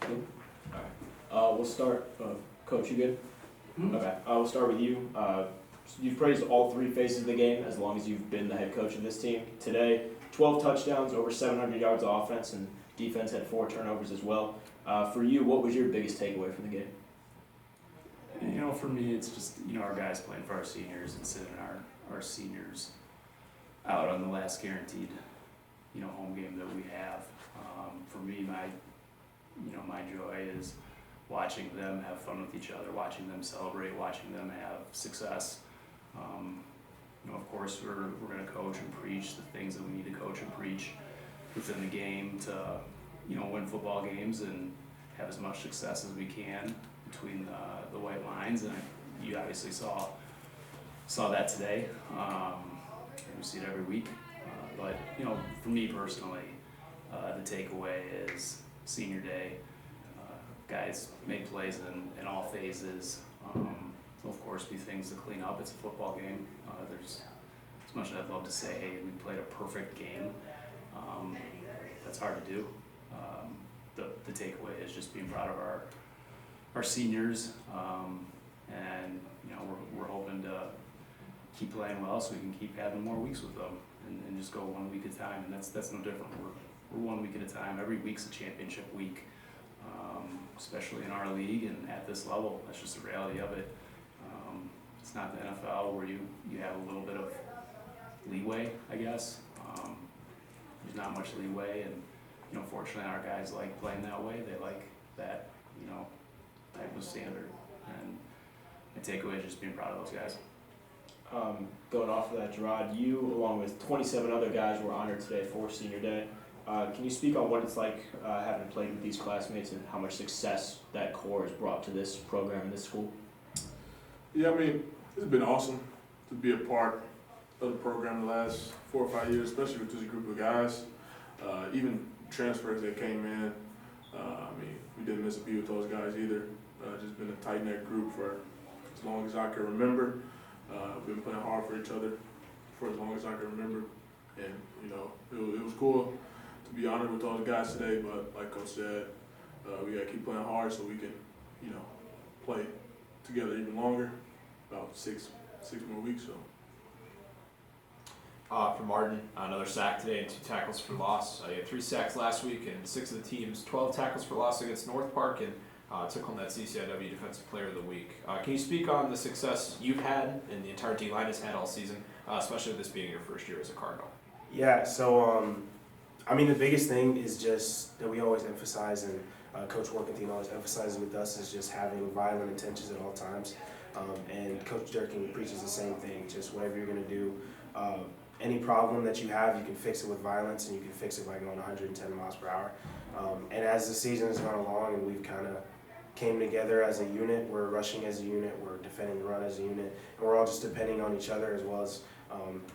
Cool. All right. We'll start. Coach, you good? Mm-hmm. Okay. We'll start with you. You've praised all three phases of the game as long as you've been the head coach of this team. Today, 12 touchdowns, over 700 yards of offense, and defense had 4 turnovers as well. For you, what was your biggest takeaway from the game? You know, for me, it's just, our guys playing for our seniors and sending our seniors out on the last guaranteed, home game that we have. For me, my joy is watching them have fun with each other, watching them celebrate, watching them have success. Of course, we're going to coach and preach the things that we need to coach and preach within the game to, win football games and have as much success as we can between the white lines. And you obviously saw that today. We see it every week. But for me personally, the takeaway is senior day. Guys make plays in all phases. There'll of course be things to clean up. It's a football game. There's as much as I'd love to say, hey, we played a perfect game. That's hard to do. The takeaway is just being proud of our seniors, and we're hoping to keep playing well so we can keep having more weeks with them and just go 1 week at a time. And that's no different. We're 1 week at a time. Every week's a championship week, especially in our league and at this level. That's just the reality of it. It's not the NFL where you have a little bit of leeway, I guess. There's not much leeway, and fortunately our guys like playing that way. They like that type of standard, and my takeaway is just being proud of those guys. Going off of that, Jarod, you, along with 27 other guys, were honored today for Senior Day. Can you speak on what it's like having played with these classmates and how much success that core has brought to this program and this school? Yeah, I mean, it's been awesome to be a part of the program the last 4 or 5 years, especially with this group of guys. Even transfers that came in, we didn't miss a beat with those guys either. Just been a tight-knit group for as long as I can remember. We've been playing hard for each other for as long as I can remember. And, it was cool to be honored with those guys today, but like Coach said, we got to keep playing hard so we can, play together even longer, about six more weeks. So. For Martin, another sack today and 2 tackles for loss. He had 3 sacks last week and 6 of the team's 12 tackles for loss against North Park, and took home that CCIW Defensive Player of the Week. Can you speak on the success you've had and the entire D-line has had all season, especially this being your first year as a Cardinal? Yeah, so the biggest thing is just that we always emphasize, and Coach Workington always emphasizes with us, is just having violent intentions at all times. And Coach Durkin preaches the same thing, just whatever you're going to do. Any problem that you have, you can fix it with violence, and you can fix it by going 110 miles per hour. And as the season has gone along and we've kind of came together as a unit, we're rushing as a unit, we're defending the run as a unit, and we're all just depending on each other as well as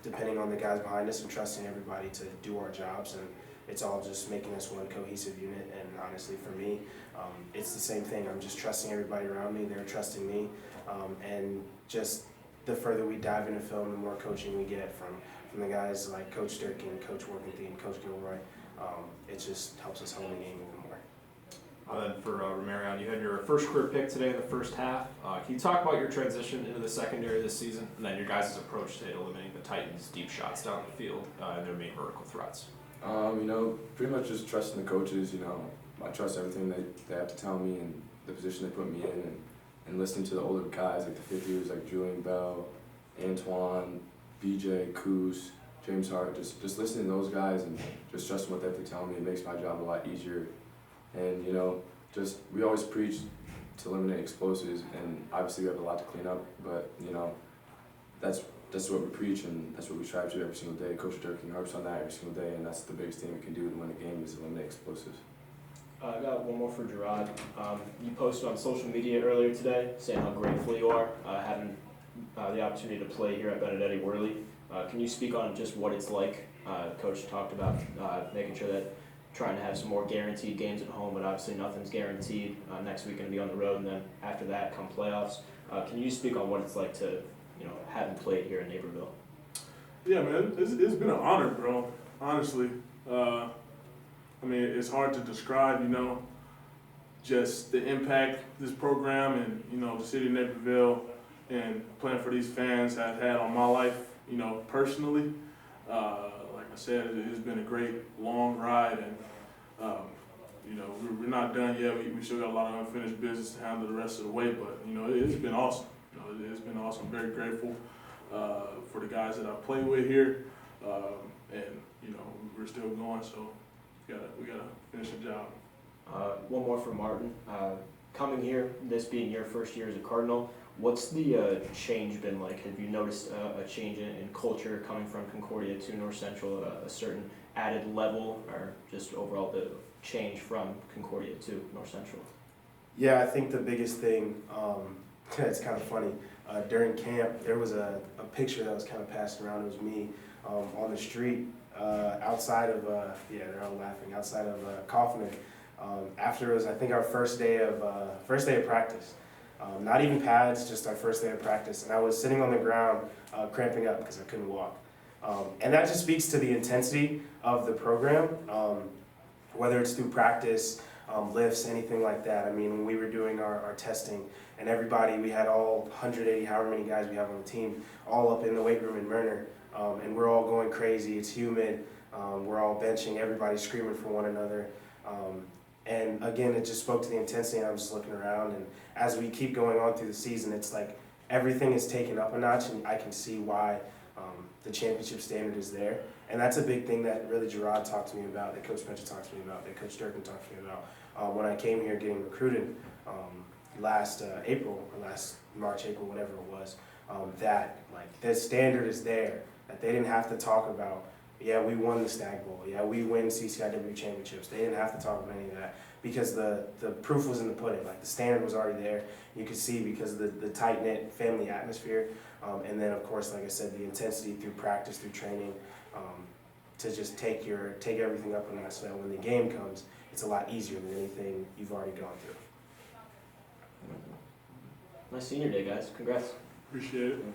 depending on the guys behind us and trusting everybody to do our jobs. And it's all just making us one cohesive unit. And honestly, for me, it's the same thing. I'm just trusting everybody around me. They're trusting me. And just the further we dive into film, the more coaching we get from the guys like Coach Durkin, Coach Workington, Coach Gilroy. It just helps us hone the game even more. Then for Rahmareon, you had your first career pick today in the first half. Can you talk about your transition into the secondary this season, and then your guys' approach to eliminating the Titans' deep shots down the field and their main vertical threats? Pretty much just trusting the coaches. I trust everything they have to tell me and the position they put me in, and listening to the older guys like the fifth years like Julian Bell, Antoine, BJ, Coos, James Hart, just listening to those guys and just trusting what they have to tell me. It makes my job a lot easier. And, we always preach to eliminate explosives, and obviously we have a lot to clean up, but, that's what we preach, and that's what we strive to every single day. Coach Durkin harps on that every single day, and that's the biggest thing we can do to win a game is eliminate explosives. I got one more for Jarod. You posted on social media earlier today saying how grateful you are having the opportunity to play here at Benedetti Worley. Can you speak on just what it's like? Coach talked about making sure that trying to have some more guaranteed games at home, but obviously nothing's guaranteed. Next week going to be on the road, and then after that come playoffs. Can you speak on what it's like to, having played here in Naperville? Yeah, man, it's been an honor, bro. Honestly, it's hard to describe. just the impact this program and, you know, the city of Naperville and playing for these fans has had on my life, you know, personally. Like I said, it's been a great long ride, and you know, we're not done yet. We still got a lot of unfinished business to handle the rest of the way, but you know, it's been awesome. You know, it's been awesome. I'm very grateful for the guys that I play with here, and you know, we're still going, so we gotta finish the job. One more for Martin. Coming here, this being your first year as a Cardinal, what's the change been like? Have you noticed a change in culture coming from Concordia to North Central, a certain added level, or just overall the change from Concordia to North Central? Yeah, I think the biggest thing, it's kind of funny, during camp, there was a picture that was kind of passed around. It was me on the street outside of, yeah, they're all laughing, outside of Kaufman. After it was, I think, our first day of practice. Not even pads, just our first day of practice. And I was sitting on the ground cramping up because I couldn't walk. And that just speaks to the intensity of the program, whether it's through practice, lifts, anything like that. I mean, when we were doing our testing, and everybody, we had all 180, however many guys we have on the team, all up in the weight room in Myrner, and we're all going crazy. It's humid. We're all benching. Everybody's screaming for one another. And again, it just spoke to the intensity, and I'm just looking around, and as we keep going on through the season, it's like everything is taken up a notch, and I can see why the championship standard is there. And that's a big thing that really Jarod talked to me about, that Coach Spencer talked to me about, that Coach Durkin talked to me about when I came here getting recruited last April, or last March, April, whatever it was, that like the standard is there, that they didn't have to talk about, yeah, we won the Stag Bowl, yeah, we win CCIW championships. They didn't have to talk about any of that because the proof was in the pudding. Like the standard was already there. You could see because of the tight-knit family atmosphere. And then, of course, like I said, the intensity through practice, through training, to just take everything up a notch so that when the game comes, it's a lot easier than anything you've already gone through. Nice senior day, guys. Congrats. Appreciate it.